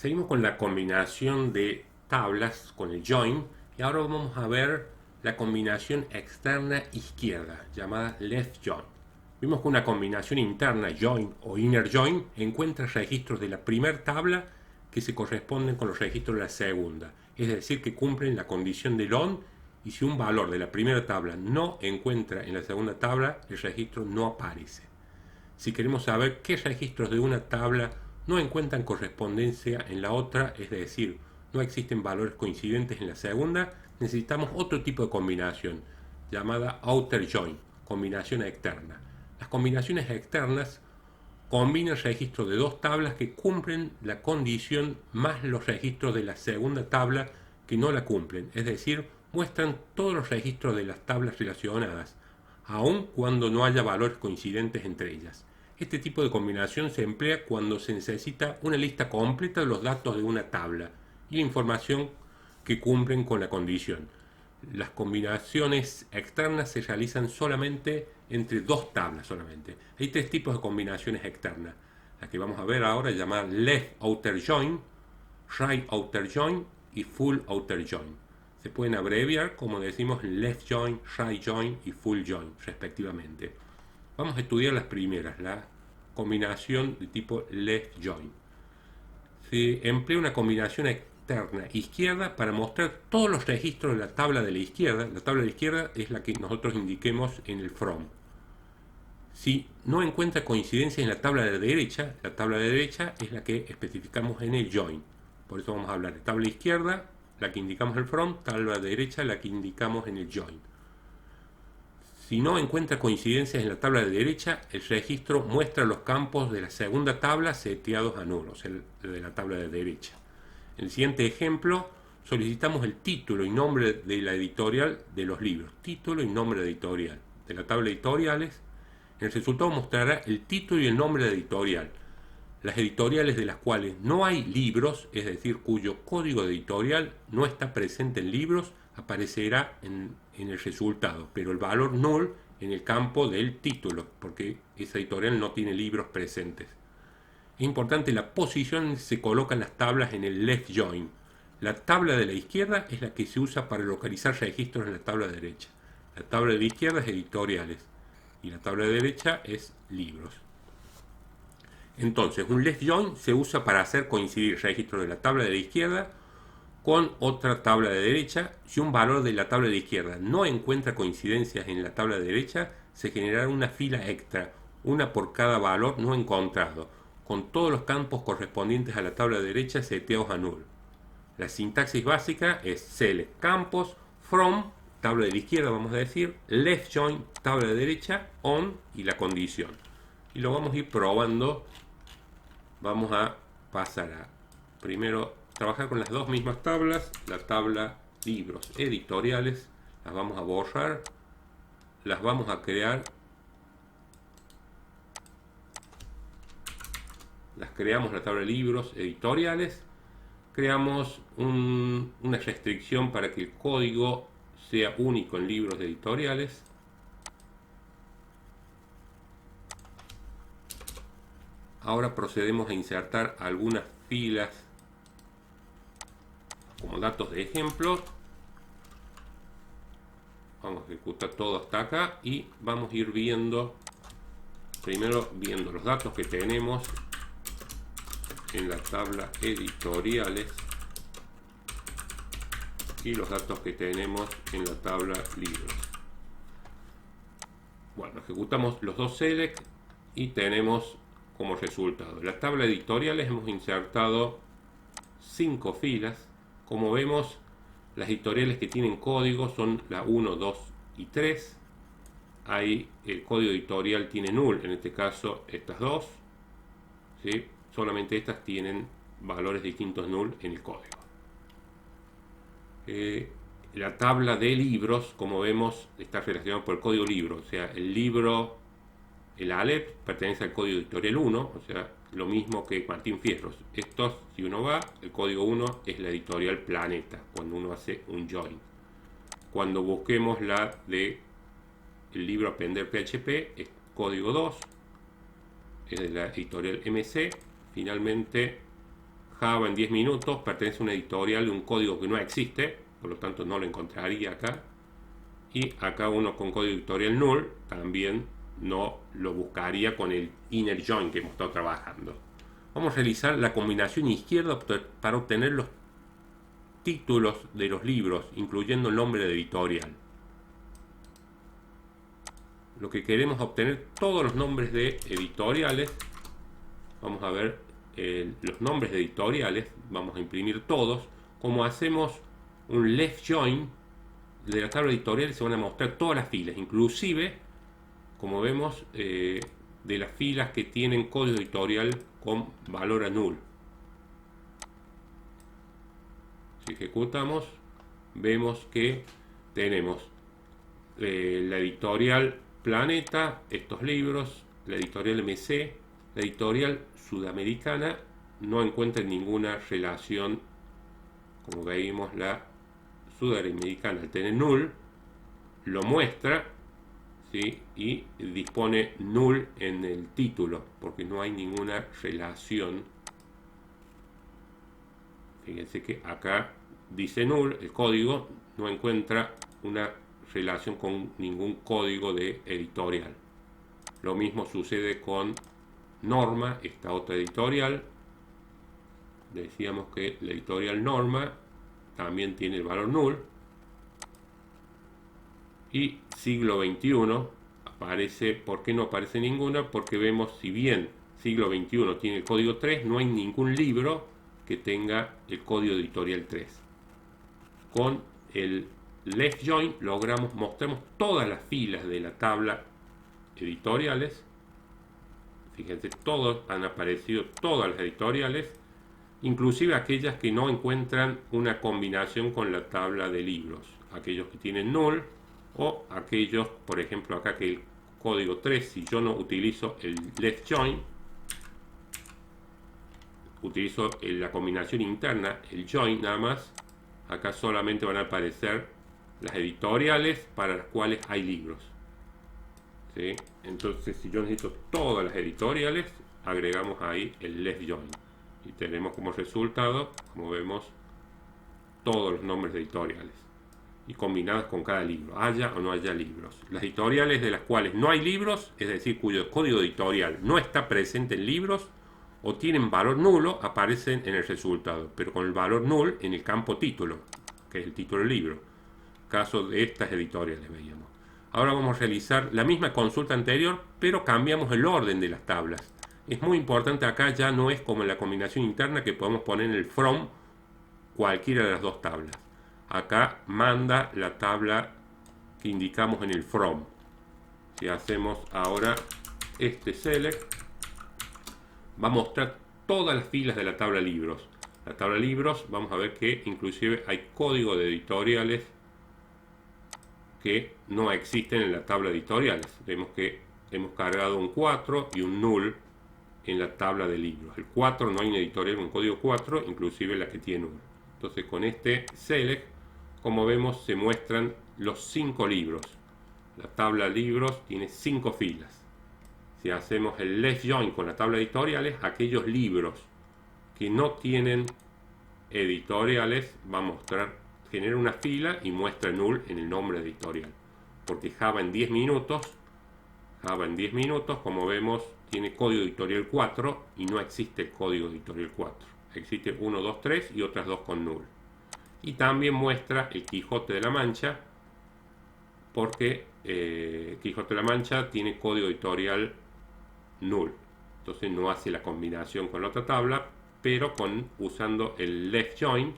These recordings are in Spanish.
Seguimos con la combinación de tablas con el join y ahora vamos a ver la combinación externa izquierda llamada left join. Vimos que una combinación interna join o inner join encuentra registros de la primera tabla que se corresponden con los registros de la segunda, es decir, que cumplen la condición del on, y si un valor de la primera tabla no encuentra en la segunda tabla, el registro no aparece. Si queremos saber qué registros de una tabla no encuentran correspondencia en la otra, es decir, no existen valores coincidentes en la segunda, necesitamos otro tipo de combinación, llamada outer join, combinación externa. Las combinaciones externas combinan registros de dos tablas que cumplen la condición más los registros de la segunda tabla que no la cumplen, es decir, muestran todos los registros de las tablas relacionadas, aun cuando no haya valores coincidentes entre ellas. Este tipo de combinación se emplea cuando se necesita una lista completa de los datos de una tabla y la información que cumplen con la condición. Las combinaciones externas se realizan solamente entre dos tablas solamente. Hay tres tipos de combinaciones externas. La que vamos a ver ahora llamada left outer join, right outer join y full outer join. Se pueden abreviar como decimos left join, right join y full join respectivamente. Vamos a estudiar las primeras, la combinación de tipo left join. Se emplea una combinación externa izquierda para mostrar todos los registros de la tabla de la izquierda. La tabla de la izquierda es la que nosotros indiquemos en el from. Si no encuentra coincidencia en la tabla de derecha es la que especificamos en el join. Por eso vamos a hablar de tabla izquierda, la que indicamos en el from, tabla derecha, la que indicamos en el join. Si no encuentra coincidencias en la tabla de derecha, el registro muestra los campos de la segunda tabla seteados a nulo, o sea, de la tabla de derecha. En el siguiente ejemplo, solicitamos el título y nombre de la editorial de los libros. Título y nombre de editorial. De la tabla de editoriales, el resultado mostrará el título y el nombre de editorial. Las editoriales de las cuales no hay libros, es decir, cuyo código de editorial no está presente en libros, aparecerá en el resultado, pero el valor null en el campo del título, porque esa editorial no tiene libros presentes. Es importante la posición en que se colocan las tablas en el left join. La tabla de la izquierda es la que se usa para localizar registros en la tabla derecha. La tabla de la izquierda es editoriales y la tabla de derecha es libros. Entonces, un left join se usa para hacer coincidir registros de la tabla de la izquierda con otra tabla de derecha. Si un valor de la tabla de la izquierda no encuentra coincidencias en la tabla de derecha, se generará una fila extra, una por cada valor no encontrado, con todos los campos correspondientes a la tabla de derecha seteados a null. La sintaxis básica es select campos, from, tabla de la izquierda vamos a decir, left join, tabla de derecha, on y la condición. Y lo vamos a ir probando. Vamos a pasar a primero trabajar con las dos mismas tablas, la tabla libros editoriales, las vamos a borrar, las vamos a crear, las creamos la tabla de libros editoriales, creamos una restricción para que el código sea único en libros editoriales. Ahora procedemos a insertar algunas filas como datos de ejemplo. Vamos a ejecutar todo hasta acá y vamos a ir viendo, primero viendo los datos que tenemos en la tabla editoriales y los datos que tenemos en la tabla libros. Bueno, ejecutamos los dos select y tenemos como resultado. En la tabla editoriales hemos insertado 5 filas. Como vemos, las editoriales que tienen código son la 1, 2 y 3. Ahí el código editorial tiene null, en este caso estas dos, ¿sí? Solamente estas tienen valores distintos null en el código. La tabla de libros, como vemos, está relacionada por el código libro, o sea, el libro, el Aleph, pertenece al código editorial 1, o sea, lo mismo que Martín Fierros. Estos, si uno va, el código 1 es la editorial Planeta, cuando uno hace un join. Cuando busquemos la de el libro Aprender PHP, es código 2, es de la editorial MC. Finalmente, Java en 10 minutos pertenece a una editorial de un código que no existe, por lo tanto no lo encontraría acá. Y acá uno con código editorial null también no lo buscaría con el inner join que hemos estado trabajando. Vamos a realizar la combinación izquierda para obtener los títulos de los libros, incluyendo el nombre de editorial. Lo que queremos es obtener todos los nombres de editoriales. Vamos a ver los nombres de editoriales. Vamos a imprimir todos. Como hacemos un left join de la tabla editorial, se van a mostrar todas las filas, inclusive, como vemos, de las filas que tienen código editorial con valor a null. Si ejecutamos, vemos que tenemos la editorial Planeta, estos libros, la editorial MC, la editorial Sudamericana no encuentra ninguna relación. Como veíamos, la Sudamericana al tener null lo muestra, ¿sí? Y dispone null en el título porque no hay ninguna relación. Fíjense que acá dice null, el código no encuentra una relación con ningún código de editorial. Lo mismo sucede con Norma, esta otra editorial. Decíamos que la editorial Norma también tiene el valor null. Y siglo XXI aparece. ¿Por qué no aparece ninguna? Porque vemos, si bien siglo XXI tiene el código 3, no hay ningún libro que tenga el código editorial 3. Con el left join mostramos todas las filas de la tabla editoriales. Fíjense, todos han aparecido, todas las editoriales, inclusive aquellas que no encuentran una combinación con la tabla de libros, aquellos que tienen null, o aquellos, por ejemplo, acá que el código 3, si yo no utilizo el left join, utilizo la combinación interna, el join nada más, acá solamente van a aparecer las editoriales para las cuales hay libros, ¿sí? Entonces, si yo necesito todas las editoriales, agregamos ahí el left join y tenemos como resultado, como vemos, todos los nombres de editoriales y combinadas con cada libro, haya o no haya libros. Las editoriales de las cuales no hay libros, es decir, cuyo código editorial no está presente en libros o tienen valor nulo, aparecen en el resultado, pero con el valor null en el campo título, que es el título del libro. Caso de estas editoriales veíamos. Ahora vamos a realizar la misma consulta anterior, pero cambiamos el orden de las tablas. Es muy importante acá, ya no es como en la combinación interna que podemos poner en el from cualquiera de las dos tablas. Acá manda la tabla que indicamos en el from. Si hacemos ahora este select, va a mostrar todas las filas de la tabla libros. La tabla libros, vamos a ver que inclusive hay código de editoriales que no existen en la tabla editoriales. Vemos que hemos cargado un 4 y un null en la tabla de libros. El 4 no hay una editorial con código 4, inclusive la que tiene null. Entonces, con este select, como vemos, se muestran los 5 libros. La tabla libros tiene 5 filas. Si hacemos el left join con la tabla editoriales, aquellos libros que no tienen editoriales va a mostrar, genera una fila y muestra null en el nombre editorial. Porque Java en 10 minutos, como vemos, tiene código editorial 4 y no existe el código editorial 4. Existe 1, 2, 3 y otras dos con null. Y también muestra el Quijote de la Mancha, porque Quijote de la Mancha tiene código editorial null. Entonces no hace la combinación con la otra tabla, pero usando el left join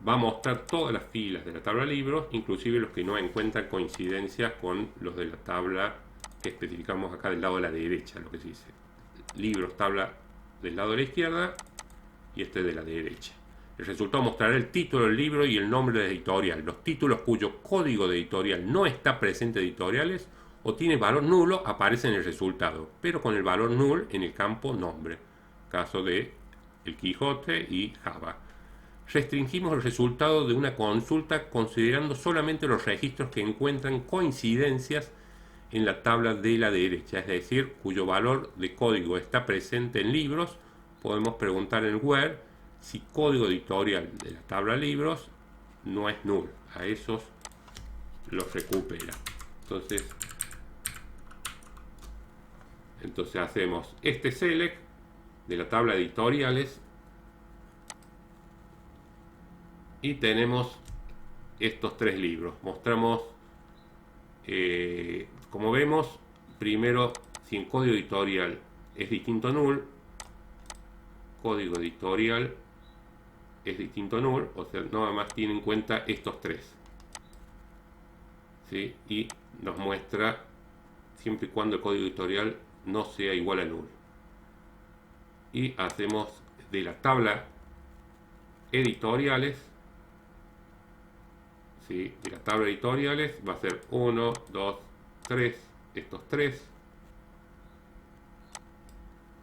va a mostrar todas las filas de la tabla libros, inclusive los que no encuentran coincidencias con los de la tabla que especificamos acá del lado de la derecha, lo que se dice. Libros, tabla del lado de la izquierda y este de la derecha. El resultado mostrará el título del libro y el nombre de editorial. Los títulos cuyo código de editorial no está presente en editoriales o tiene valor nulo aparecen en el resultado, pero con el valor null en el campo nombre. Caso de El Quijote y Java. Restringimos el resultado de una consulta considerando solamente los registros que encuentran coincidencias en la tabla de la derecha, es decir, cuyo valor de código está presente en libros. Podemos preguntar en where si código editorial de la tabla libros no es null. A esos los recupera. Entonces hacemos este select de la tabla de editoriales y tenemos estos tres libros. Mostramos, como vemos, primero si en código editorial es distinto a null, código editorial es distinto a null, o sea, nada más tiene en cuenta estos tres, ¿sí? Y nos muestra siempre y cuando el código editorial no sea igual a null. Y hacemos de la tabla editoriales, ¿sí? De la tabla editoriales va a ser 1, 2, 3, estos tres.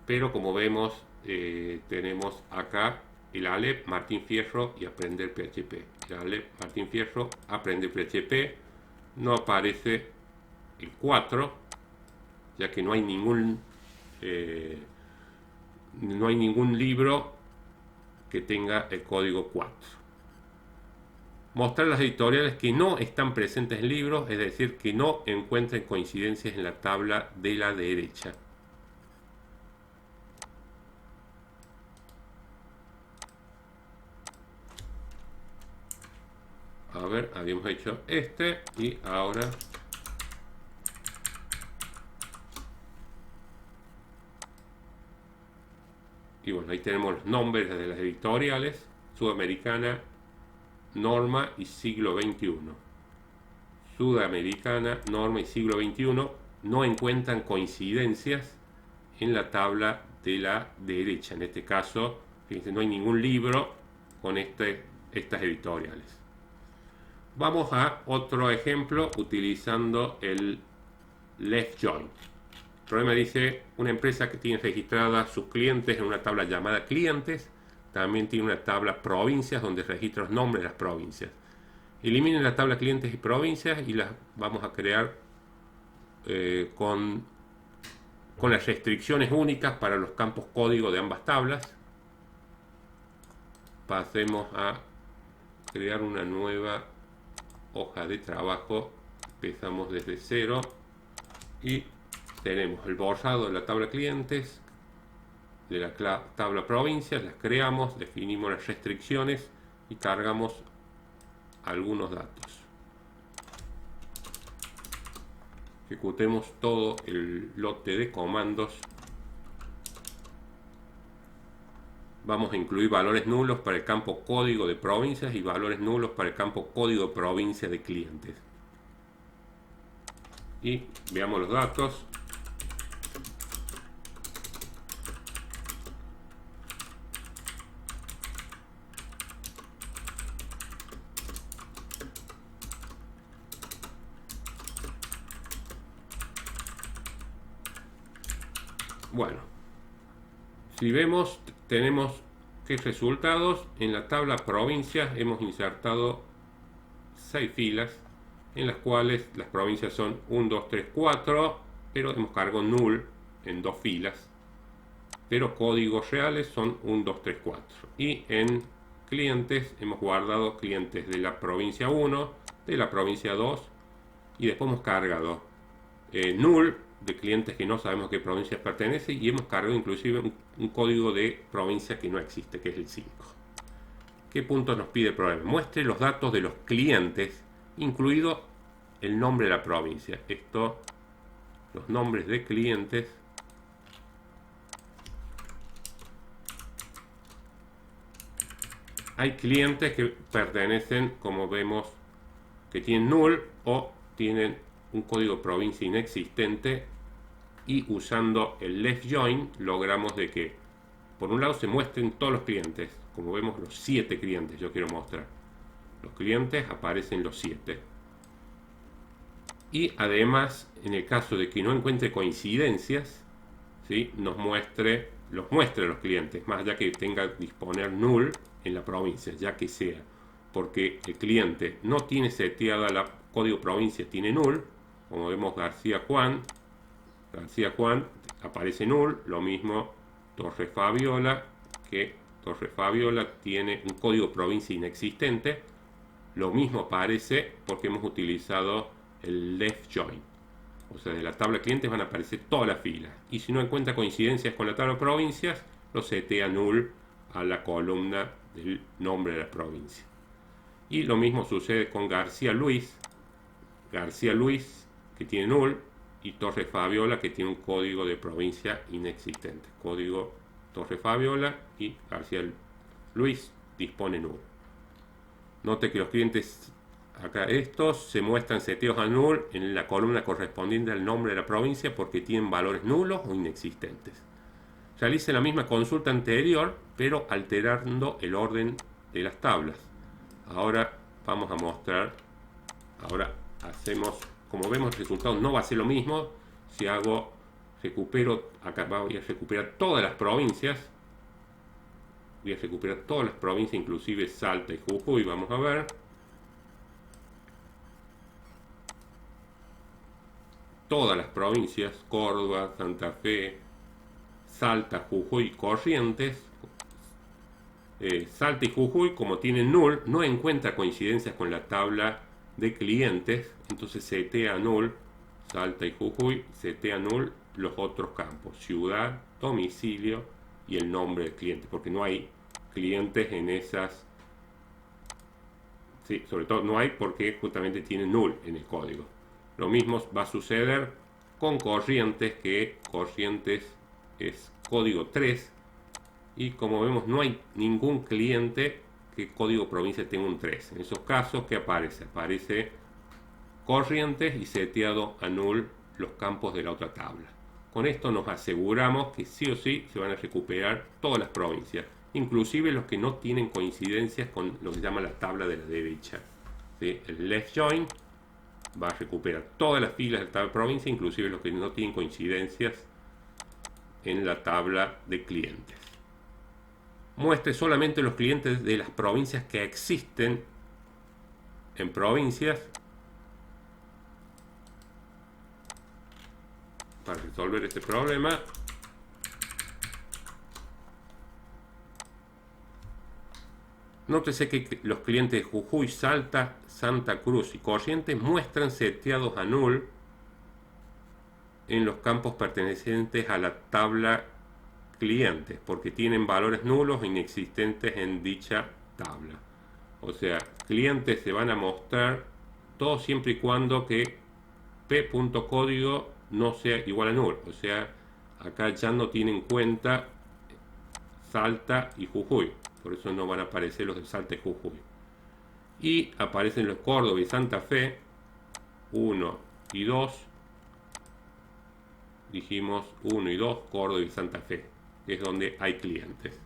Pero como vemos, tenemos acá el Aleph, Martín Fierro y Aprender PHP. El Aleph, Martín Fierro, Aprender PHP. No aparece el 4, ya que no hay ningún libro que tenga el código 4. Mostrar las editoriales que no están presentes en libros, es decir, que no encuentren coincidencias en la tabla de la derecha. A ver, habíamos hecho este y ahora y bueno, ahí tenemos los nombres de las editoriales: Sudamericana, Norma y Siglo XXI. Sudamericana, Norma y Siglo XXI no encuentran coincidencias en la tabla de la derecha. En este caso, fíjense, no hay ningún libro con estas editoriales. Vamos a otro ejemplo utilizando el left join. El problema dice: una empresa que tiene registradas sus clientes en una tabla llamada clientes, también tiene una tabla provincias donde registra los nombres de las provincias. Eliminen la tabla clientes y provincias y las vamos a crear con las restricciones únicas para los campos código de ambas tablas. Pasemos a crear una nueva hoja de trabajo. Empezamos desde cero y tenemos el borrado de la tabla clientes, de la tabla provincias, las creamos, definimos las restricciones y cargamos algunos datos. Ejecutemos todo el lote de comandos. Vamos a incluir valores nulos para el campo código de provincias y valores nulos para el campo código de provincia de clientes. Y veamos los datos. Bueno, si vemos, tenemos que resultados en la tabla provincias hemos insertado 6 filas en las cuales las provincias son 1, 2, 3, 4, pero hemos cargado null en 2 filas, pero códigos reales son 1, 2, 3, 4. Y en clientes hemos guardado clientes de la provincia 1, de la provincia 2 y después hemos cargado null de clientes que no sabemos a qué provincias pertenece y hemos cargado inclusive un código de provincia que no existe, que es el 5. ¿Qué puntos nos pide el problema? Muestre los datos de los clientes, incluido el nombre de la provincia. Esto, los nombres de clientes. Hay clientes que pertenecen, como vemos, que tienen null o tienen un código provincia inexistente, y usando el left join logramos de que por un lado se muestren todos los clientes. Como vemos, los 7 clientes yo quiero mostrar. Los clientes aparecen los 7. Y además, en el caso de que no encuentre coincidencias, ¿sí?, nos muestre los clientes, más allá que tenga que disponer null en la provincia, ya que sea porque el cliente no tiene seteada la código provincia, tiene null. Como vemos, García Juan aparece null, lo mismo Torre Fabiola que Torre Fabiola tiene un código provincia inexistente. Lo mismo aparece porque hemos utilizado el left join. O sea, de la tabla clientes van a aparecer todas las filas. Y si no encuentra coincidencias con la tabla de provincias, lo setea null a la columna del nombre de la provincia. Y lo mismo sucede con García Luis. García Luis, que tiene null, y Torre Fabiola, que tiene un código de provincia inexistente. Código Torre Fabiola y García Luis dispone null. Note que los clientes acá estos se muestran seteados a null en la columna correspondiente al nombre de la provincia porque tienen valores nulos o inexistentes. Realice la misma consulta anterior, pero alterando el orden de las tablas. Ahora vamos a mostrar, ahora hacemos, como vemos el resultado no va a ser lo mismo. Si hago, recupero, acá voy a recuperar todas las provincias. Voy a recuperar todas las provincias, inclusive Salta y Jujuy, vamos a ver. Todas las provincias, Córdoba, Santa Fe, Salta, Jujuy, Corrientes. Salta y Jujuy, como tienen null, no encuentra coincidencias con la tabla de clientes, entonces setea null, Salta y Jujuy, setea null los otros campos, ciudad, domicilio y el nombre del cliente, porque no hay clientes en esas, sí, sobre todo no hay porque justamente tiene null en el código. Lo mismo va a suceder con Corrientes, que Corrientes es código 3 y como vemos no hay ningún cliente que código provincia tenga un 3. En esos casos, ¿qué aparece? Aparece Corrientes y seteado a null los campos de la otra tabla. Con esto nos aseguramos que sí o sí se van a recuperar todas las provincias, inclusive los que no tienen coincidencias con lo que se llama la tabla de la derecha. ¿Sí? El left join va a recuperar todas las filas de la tabla de provincia, inclusive los que no tienen coincidencias en la tabla de clientes. Muestre solamente los clientes de las provincias que existen en provincias para resolver este problema. Nótese que los clientes de Jujuy, Salta, Santa Cruz y Corrientes muestran seteados a null en los campos pertenecientes a la tabla clientes, porque tienen valores nulos e inexistentes en dicha tabla. O sea, clientes se van a mostrar todo siempre y cuando que p.código no sea igual a null. O sea, acá ya no tienen en cuenta Salta y Jujuy, por eso no van a aparecer los de Salta y Jujuy. Y aparecen los Córdoba y Santa Fe 1 y 2. Dijimos 1 y 2, Córdoba y Santa Fe, es donde hay clientes.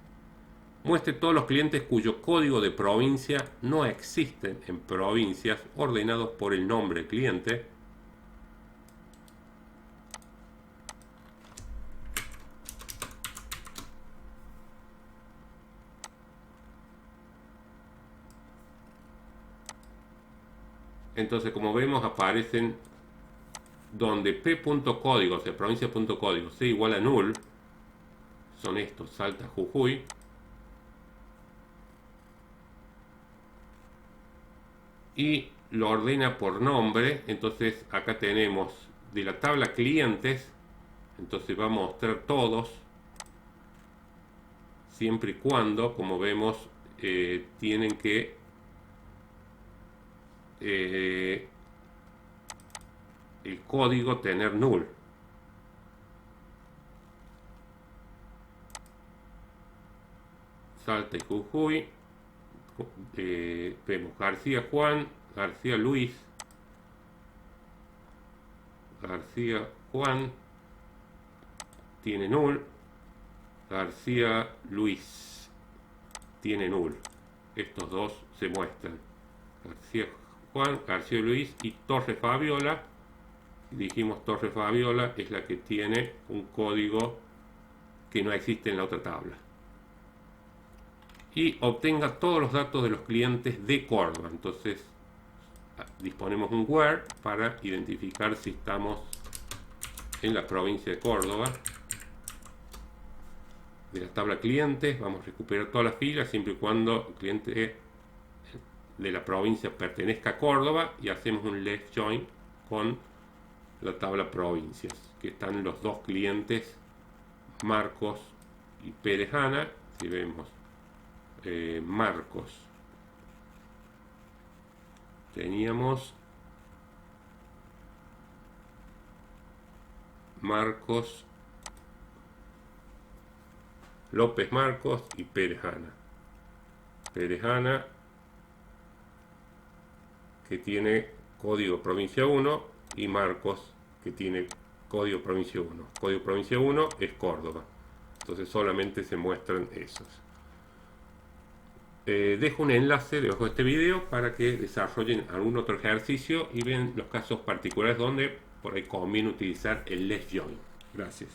Muestre todos los clientes cuyo código de provincia no existen en provincias ordenados por el nombre cliente. Entonces, como vemos, aparecen donde p.código, o sea, provincia.código, sea igual a null. Son estos, Salta, Jujuy. Y lo ordena por nombre. Entonces acá tenemos de la tabla clientes. Entonces va a mostrar todos, siempre y cuando, como vemos, tienen que el código tener null. Salta y Jujuy. Vemos García Juan, García Luis, García Juan tiene null, García Luis tiene null. Estos dos se muestran, García Juan, García Luis y Torre Fabiola. Dijimos Torre Fabiola es la que tiene un código que no existe en la otra tabla. Y obtenga todos los datos de los clientes de Córdoba. Entonces disponemos un where para identificar si estamos en la provincia de Córdoba. de la tabla clientes, vamos a recuperar todas las filas siempre y cuando el cliente de la provincia pertenezca a Córdoba, y hacemos un left join con la tabla provincias, que están los dos clientes Marcos y Pérez Ana. Si vemos Marcos, teníamos Marcos, López Marcos y Pérez Ana. Pérez Ana, que tiene código provincia 1, y Marcos, que tiene código provincia 1. Código provincia 1 es Córdoba. Entonces solamente se muestran esos. Dejo un enlace debajo de este video para que desarrollen algún otro ejercicio y vean los casos particulares donde por ahí conviene utilizar el left join. Gracias.